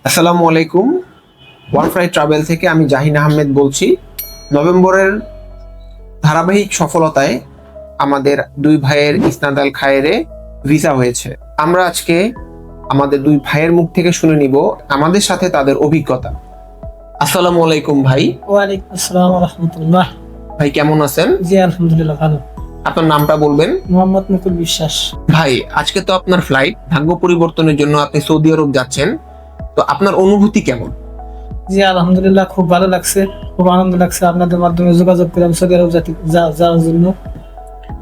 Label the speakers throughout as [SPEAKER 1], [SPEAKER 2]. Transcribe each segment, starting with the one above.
[SPEAKER 1] আসসালামু আলাইকুম। One fly travel থেকে আমি জাহিন আহমেদ বলছি। নভেম্বরের ধারাবাহিক সফলতায় আমাদের দুই ভাইয়ের ইসনাদ আল খায়েরে ভিসা হয়েছে। আমরা আজকে আমাদের দুই ভাইয়ের মুখ থেকে শুনে নিব আমাদের সাথে তাদের অভিজ্ঞতা। আসসালামু আলাইকুম ভাই।
[SPEAKER 2] ওয়ালাইকুম আসসালাম ওয়া রাহমাতুল্লাহ।
[SPEAKER 1] ভাই কেমন আছেন?
[SPEAKER 2] জি আলহামদুলিল্লাহ ভালো।
[SPEAKER 1] আপনার নামটা বলবেন?
[SPEAKER 2] মোহাম্মদ মুকুল বিশ্বাস।
[SPEAKER 1] ভাই আজকে তো আপনার ফ্লাইট, ভাগ্য পরিবর্তনের জন্য আপনি সৌদি আরব যাচ্ছেন, তো আপনার অনুভূতি কেমন?
[SPEAKER 2] জি আলহামদুলিল্লাহ খুব ভালো লাগছে, খুব আনন্দ লাগছে আপনাদের মাধ্যমে যোগাযোগ করে আমি সৌদি আরব যাওয়ার জন্য।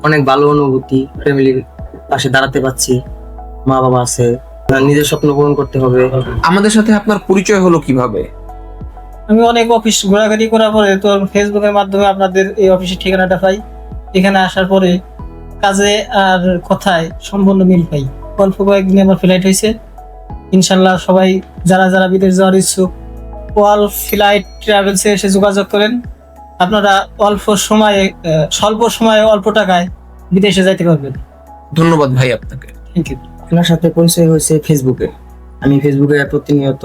[SPEAKER 3] অনেক ভালো অনুভূতি, ফ্যামিলির পাশে দাঁড়াতে পারছি, মা বাবা আছে, নিজের স্বপ্ন পূরণ করতে হবে।
[SPEAKER 1] আমাদের সাথে আপনার পরিচয় হলো কিভাবে?
[SPEAKER 2] আমি অনেক অফিস ঘোরাঘুরি করার পরে তো ফেসবুকের মাধ্যমে আপনাদের এই অফিসের ঠিকানাটা পাই। এখানে আসার পরে কাজে আর কথায় সম্পূর্ণ মিল পাই। অল্প কয়েকদিনে আমার ফ্লাইট হয়েছে। ইনশাল্লাহ সবাই যারা যারা বিদেশ যাওয়ার ইচ্ছুক ওয়াল ফ্লাইট ট্রাভেলসে এসে যোগাযোগ করেন। আপনারা স্বল্প সময়ে অল্প টাকায় বিদেশে যাইতে পারবেন।
[SPEAKER 1] ধন্যবাদ ভাই আপনাকে।
[SPEAKER 2] Thank you.
[SPEAKER 3] আপনার সাথে পরিচয় হয়েছে ফেসবুকে। আমি ফেসবুকে প্রতিনিয়ত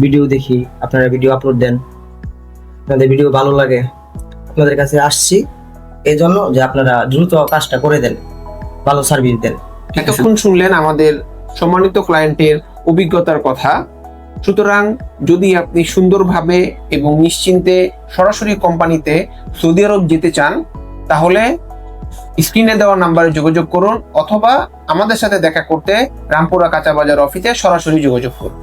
[SPEAKER 3] ভিডিও দেখি, আপনারা ভিডিও আপলোড দেন, আপনাদের ভিডিও ভালো লাগে, আপনাদের কাছে আসছি এই জন্য যে আপনারা দ্রুত কাজটা করে দেন, ভালো সার্ভিস দেন।
[SPEAKER 1] এতক্ষণ শুনলেন আমাদের সম্মানিত ক্লায়েন্টের অভিজ্ঞতার কথা। সুতরাং যদি আপনি সুন্দরভাবে এবং নিশ্চিন্তে সরাসরি কোম্পানিতে সৌদি আরব যেতে চান, তাহলে স্ক্রিনে দেওয়া নাম্বারে যোগাযোগ করুন অথবা আমাদের সাথে দেখা করতে রামপুরা কাঁচা বাজার অফিসে সরাসরি যোগাযোগ করুন।